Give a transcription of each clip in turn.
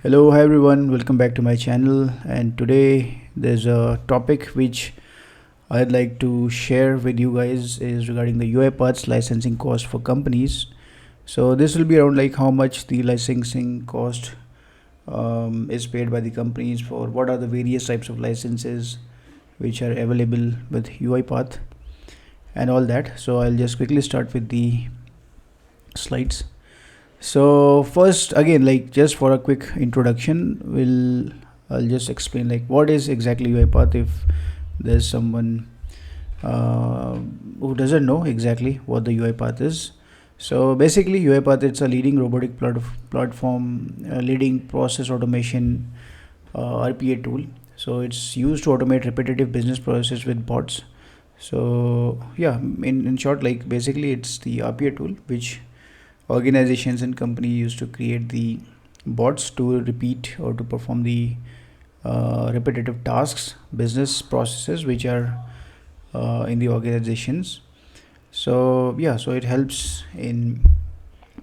Hello, hi everyone, welcome back to my channel. And today there's a topic which I'd like to share with you guys is regarding the UiPath's licensing cost for companies. So this will be around like how much the licensing cost is paid by the companies for what are the various types of licenses which are available with UiPath and all that. So I'll just quickly start with the slides. So first, again, like just for a quick introduction, I'll just explain like what is exactly UiPath if there's someone who doesn't know exactly what the UiPath is. So basically, UiPath it's a leading robotic platform, leading process automation RPA tool. So it's used to automate repetitive business processes with bots. So yeah, in short, like basically it's the RPA tool which organizations and company used to create the bots to repeat or to perform the repetitive tasks, business processes which are in the organizations. So yeah, so it helps in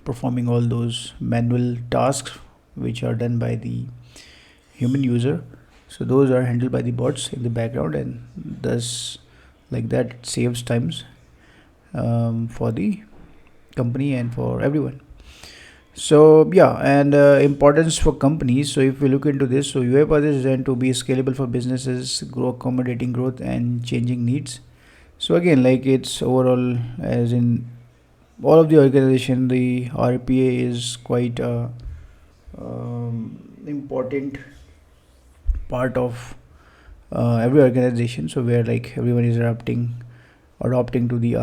performing all those manual tasks which are done by the human user. So those are handled by the bots in the background, and thus like that it saves times for the company and for everyone. So yeah, and importance for companies. So if we look into this, so UiPath is designed to be scalable for businesses, grow accommodating growth and changing needs. So again, like it's overall as in all of the organization, the RPA is quite a important part of every organization. So where like everyone is adopting to the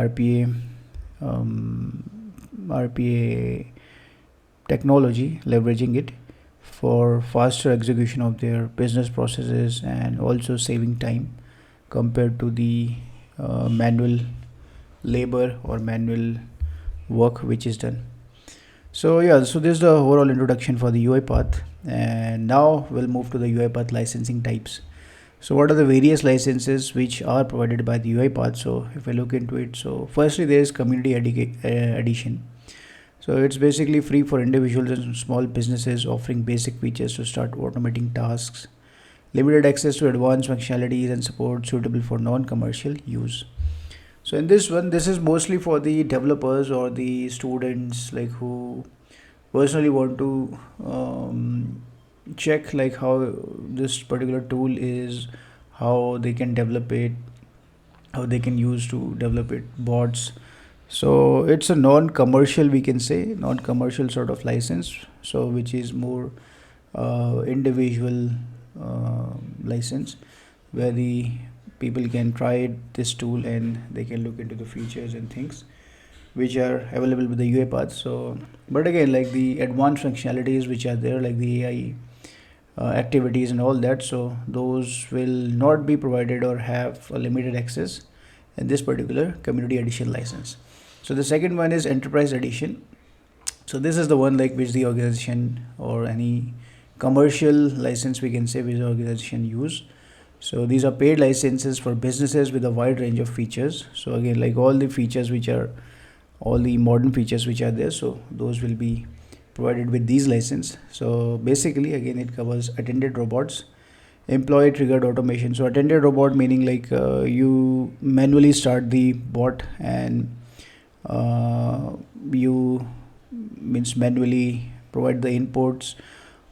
RPA technology, leveraging it for faster execution of their business processes and also saving time compared to the manual labor or manual work which is done. So yeah, so this is the overall introduction for the UiPath, and now we'll move to the UiPath licensing types. So what are the various licenses which are provided by the UiPath? So if I look into it, so firstly there is community edition. So it's basically free for individuals and small businesses, offering basic features to start automating tasks, limited access to advanced functionalities and support suitable for non-commercial use. So in this one, this is mostly for the developers or the students like who personally want to check like how this particular tool is, how they can develop it, how they can use to develop it, bots. So it's a non-commercial, we can say non-commercial sort of license, so which is more individual license where the people can try this tool and they can look into the features and things which are available with the UiPath. So but again, like the advanced functionalities which are there, like the AI activities and all that, so those will not be provided or have a limited access in this particular community edition license. So the second one is enterprise edition. So this is the one like which the organization or any commercial license, we can say, which the organization use. So these are paid licenses for businesses with a wide range of features. So again, like all the features which are all the modern features which are there, so those will be provided with these license. So basically again it covers attended robots, employee triggered automation. So attended robot meaning like you manually start the bot and you means manually provide the inputs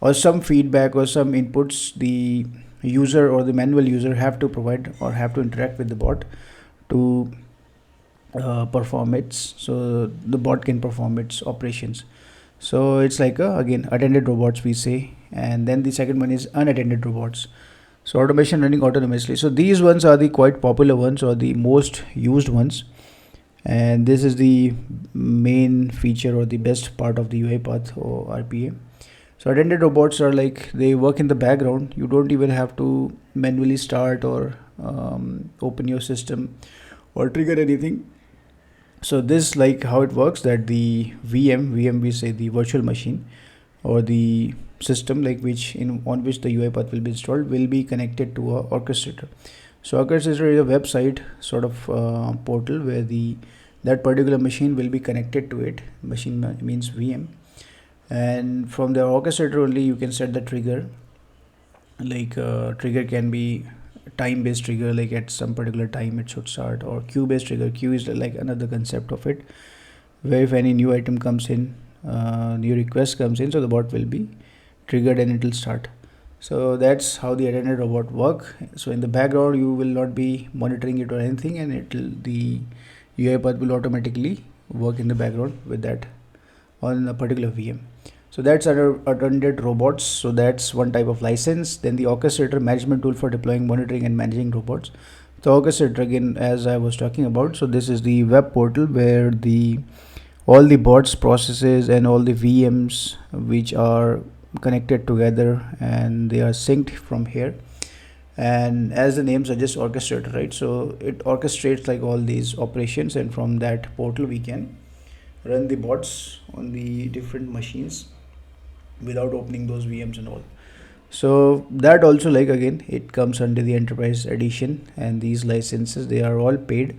or some feedback or some inputs the user or the manual user have to provide or have to interact with the bot to perform its, so the bot can perform its operations. So it's like again attended robots we say. And then the second one is unattended robots. So automation running autonomously. So these ones are the quite popular ones or the most used ones, and this is the main feature or the best part of the UiPath or RPA. So attended robots are like they work in the background. You don't even have to manually start or open your system or trigger anything. So this like how it works, that the VM we say the virtual machine or the system like which in on which the UiPath will be installed will be connected to a orchestrator. So Orchestrator is a website sort of portal where the that particular machine will be connected to it. Machine means VM, and from the orchestrator only you can set the trigger. Like trigger can be time based trigger, like at some particular time it should start, or queue based trigger. Queue is like another concept of it, where if any new item comes in, new request comes in, so the bot will be triggered and it will start. So that's how the attended robot work. So in the background you will not be monitoring it or anything, and the UiPath will automatically work in the background with that on a particular VM. So that's under attended robots. So that's one type of license. Then the orchestrator, management tool for deploying, monitoring and managing robots. The orchestrator, again, as I was talking about, so this is the web portal where all the bots, processes and all the VMs which are connected together and they are synced from here. And as the name suggests, orchestrator, right? So it orchestrates like all these operations, and from that portal we can run the bots on the different machines without opening those VMs and all. So that also, like, again, it comes under the enterprise edition, and these licenses, they are all paid.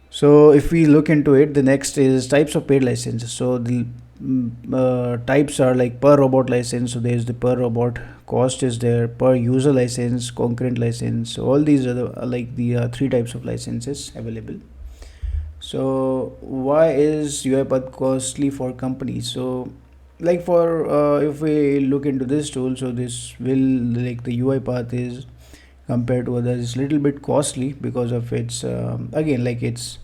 So if we look into it, the next is types of paid licenses. So the types are like per robot license. So there's the per robot cost is there, per user license, concurrent license. So all these are the three types of licenses available. So why is UiPath costly for companies? So like for if we look into this tool, so this will, like, the UiPath is compared to others is little bit costly because of its again, like, its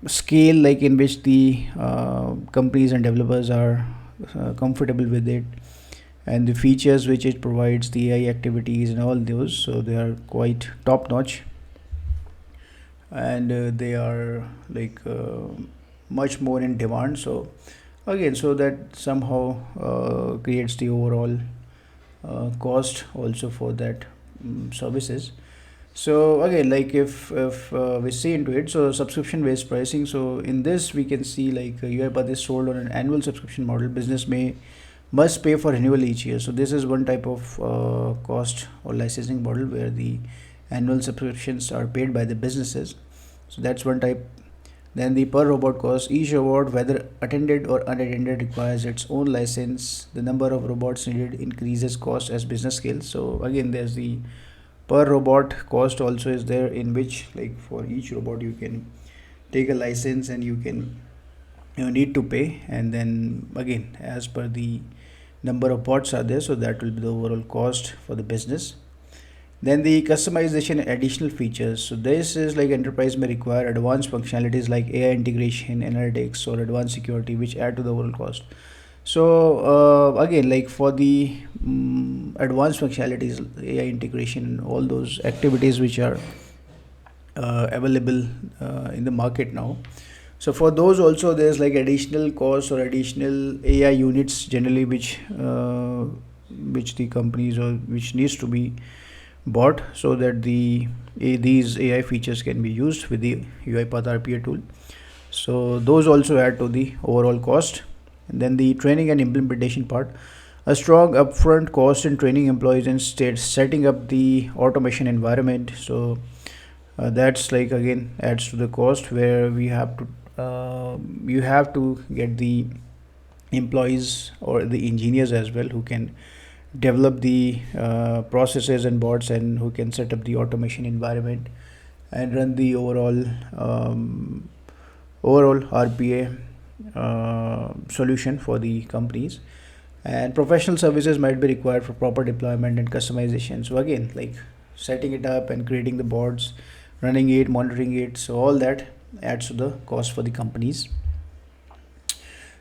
scale, like in which the companies and developers are comfortable with it, and the features which it provides, the AI activities and all those, so they are quite top notch, and they are like much more in demand. So again, so that somehow creates the overall cost also for that services. So again, like, if we see into it, so subscription based pricing. So in this we can see, like, UiPath is sold on an annual subscription model. Business must pay for renewal each year. So this is one type of cost or licensing model where the annual subscriptions are paid by the businesses. So that's one type. Then the per robot cost. Each robot, whether attended or unattended, requires its own license. The number of robots needed increases cost as business scales. So again, there's the per robot cost also is there, in which, like, for each robot you can take a license and you need to pay, and then again, as per the number of bots are there, so that will be the overall cost for the business. Then the customization and additional features. So this is like enterprise may require advanced functionalities like AI integration, analytics, or advanced security, which add to the overall cost. So again, like, for the advanced functionalities, AI integration, all those activities which are available in the market now. So for those also, there's like additional costs or additional AI units generally, which the companies, or which needs to be bought, so that these AI features can be used with the UiPath RPA tool. So those also add to the overall cost. And then the training and implementation part. A strong upfront cost in training employees and setting up the automation environment. So that's, like, again, adds to the cost, where we have to you have to get the employees or the engineers as well, who can develop the processes and bots, and who can set up the automation environment and run the overall RPA solution for the companies. And professional services might be required for proper deployment and customization. So again, like, setting it up and creating the bots, running it, monitoring it, so all that adds to the cost for the companies.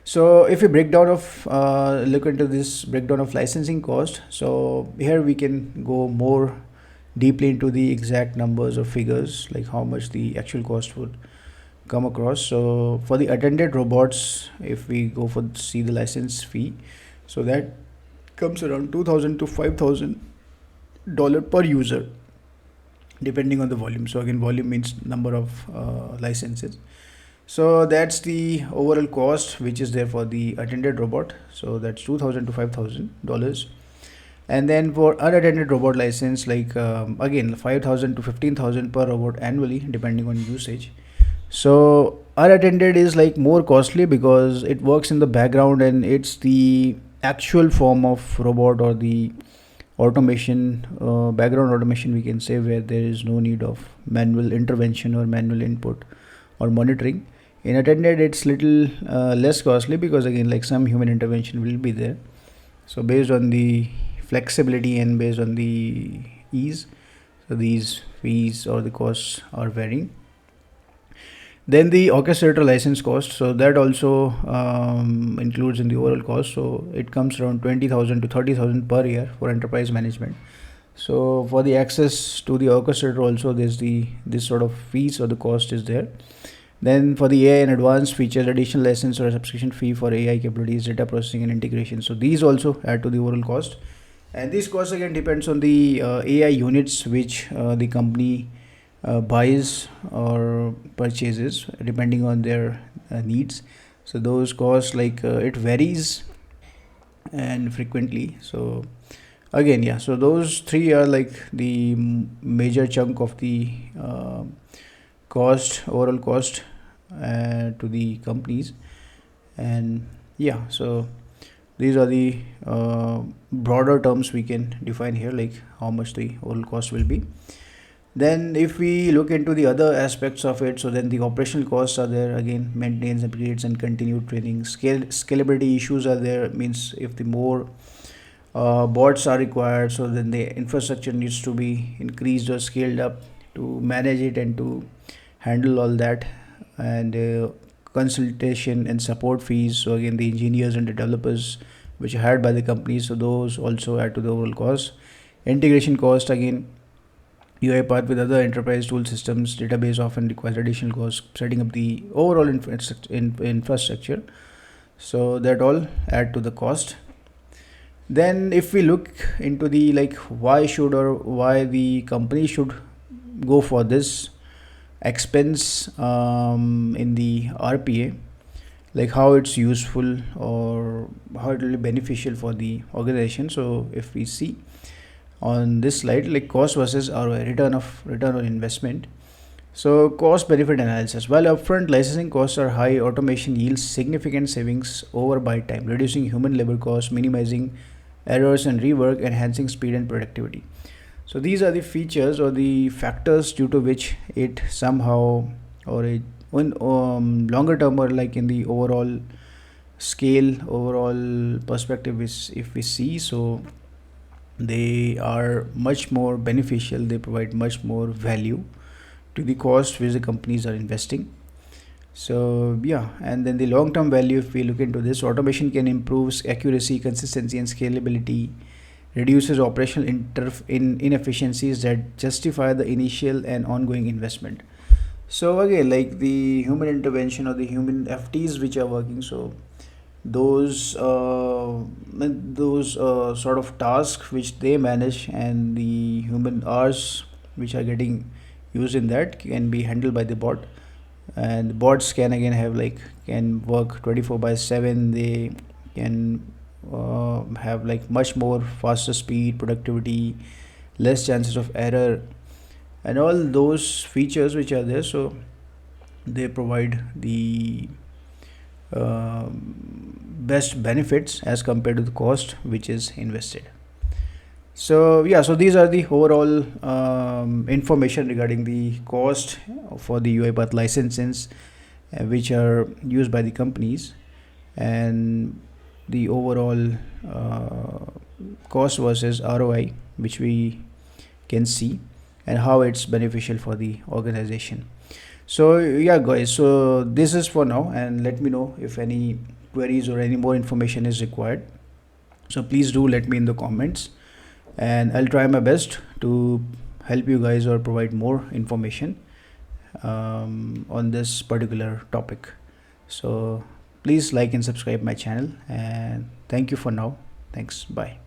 So if we look into this breakdown of licensing cost, so here we can go more deeply into the exact numbers or figures, like how much the actual cost would come across. So for the attended robots, if we go for see the license fee, so that comes around $2,000 to $5,000 per user, depending on the volume. So again, volume means number of licenses. So that's the overall cost which is there for the attended robot. So that's $2,000 to $5,000. And then for unattended robot license, like again, $5,000 to $15,000 per robot annually, depending on usage. So unattended is like more costly because it works in the background and it's the actual form of robot or the automation, background automation we can say, where there is no need of manual intervention or manual input or monitoring. In attended it's little less costly because again like some human intervention will be there. So based on the flexibility and based on the ease, so these fees or the costs are varying. Then the orchestrator license cost, so that also includes in the overall cost. So it comes around 20,000 to 30,000 per year for enterprise management. So for the access to the orchestrator also there's the this sort of fees or the cost is there. Then for the AI and advanced features, additional license or subscription fee for AI capabilities, data processing and integration. So these also add to the overall cost. And these costs again depends on the AI units which the company buys or purchases depending on their needs. So those costs like it varies and frequently. So again, yeah, so those three are like the major chunk of the cost, overall cost to the companies. And yeah, so these are the broader terms we can define here, like how much the overall cost will be. Then if we look into the other aspects of it, so then the operational costs are there, again maintenance, upgrades and continued training. Scalability issues are there, means if the more bots are required, so then the infrastructure needs to be increased or scaled up to manage it and to handle all that. And consultation and support fees, so again the engineers and the developers which are hired by the company, so those also add to the overall cost. Integration cost, again UiPath with other enterprise tool systems, database often requires additional costs setting up the overall infrastructure. So that all add to the cost. Then if we look into the like why should or why the company should go for this expense in the RPA, like how it's useful or how it will be beneficial for the organization. So if we see on this slide, like cost versus ROI, return on investment. So cost benefit analysis, while upfront licensing costs are high, automation yields significant savings over by time, reducing human labor costs, minimizing errors and rework, enhancing speed and productivity. So these are the features or the factors due to which it somehow or a longer term or like in the overall scale, overall perspective is if we see, so they are much more beneficial, they provide much more value to the cost which the companies are investing. So yeah, and then the long term value, if we look into this, automation can improve accuracy, consistency and scalability, reduces operational inefficiencies that justify the initial and ongoing investment. So again, like the human intervention or the human FTs which are working, so those sort of tasks which they manage and the human hours which are getting used in that can be handled by the bot. And bots can again have like can work 24/7, they can have like much more faster speed, productivity, less chances of error and all those features which are there. So they provide the best benefits as compared to the cost which is invested. So yeah, so these are the overall information regarding the cost for the UiPath licenses which are used by the companies, and the overall cost versus ROI which we can see, and how it's beneficial for the organization. So yeah guys, so this is for now, and let me know if any queries or any more information is required. So please do let me in the comments, and I'll try my best to help you guys or provide more information on this particular topic. So please like and subscribe my channel, and thank you for now. Thanks, bye.